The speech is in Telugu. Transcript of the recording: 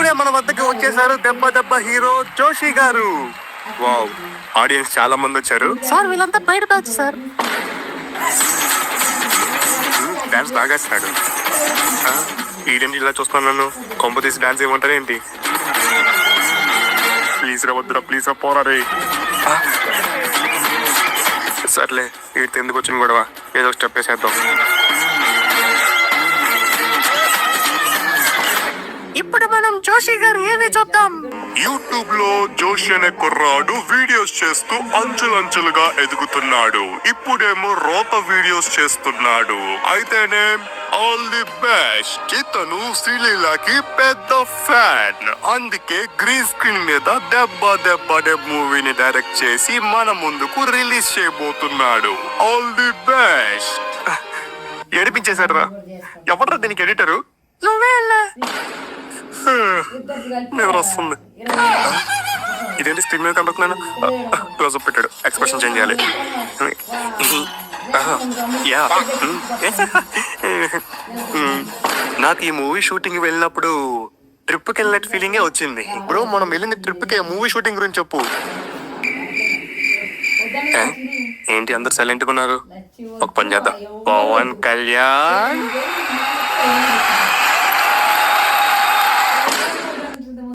ఇప్పుడే మన వద్దకు వచ్చేసారు దెబ్బ దెబ్బ హీరో జోషి గారు. వావ్, ఆడియన్స్ చాలా మంది వచ్చారు. సార్ వీళ్ళంతా బయట బ్యాచ్ సార్. డాన్స్ బాగా వేస్తున్నాడు. ఈడేంటి ఇలా చూస్తున్నాను నన్ను? కొంప తీసి డాన్స్ ఏమంటారు ఏంటి? ప్లీజ్ రా, వద్దురా, ప్లీజ్ రా, పోరా రే. సర్లే, వీడితో ఎందుకు వచ్చిన గొడవ, ఏదో స్టెప్ వేసేద్దాం. ఇప్పుడు మనం జోషి గారు ఏమి చూద్దాం. యూట్యూబ్ లో జోషి అనే కుర్రాడు వీడియోస్ చేస్తూ అంచులంచులుగా ఎదుగుతున్నాడు. ఇప్పుడేమో రోత వీడియోస్ చేస్తున్నాడు. అయితేనే ఆల్ ది బెస్ట్. ఇతను శ్రీలీలకి పెద్ద ఫ్యాన్. అందుకే గ్రీన్ స్క్రీన్ మీద దెబ్బ దెబ్బ దెబ్బ మూవీని డైరెక్ట్ చేసి మన ముందుకు రిలీజ్ చేయబోతున్నాడు. All the best. ఏడిపించేశాడు రా. ఎవడరా దీనికి ఎడిటరు? నువ్వే నిద్ర వస్తుంది. ఇదేంటి స్క్రీన్ మీద కనబడుతున్నాను? క్లోజప్ పెట్టాడు, ఎక్స్ప్రెషన్ చేంజ్ చేయాలి. నాకు ఈ మూవీ షూటింగ్ వెళ్ళినప్పుడు ట్రిప్కి వెళ్ళినట్టు ఫీలింగే వచ్చింది. బ్రో, మనం వెళ్ళింది ట్రిప్కి, మూవీ షూటింగ్ గురించి చెప్పు. ఏంటి అందరు సైలెంట్గా ఉన్నారు? ఒక పని చేద్దాం. పవన్ కళ్యాణ్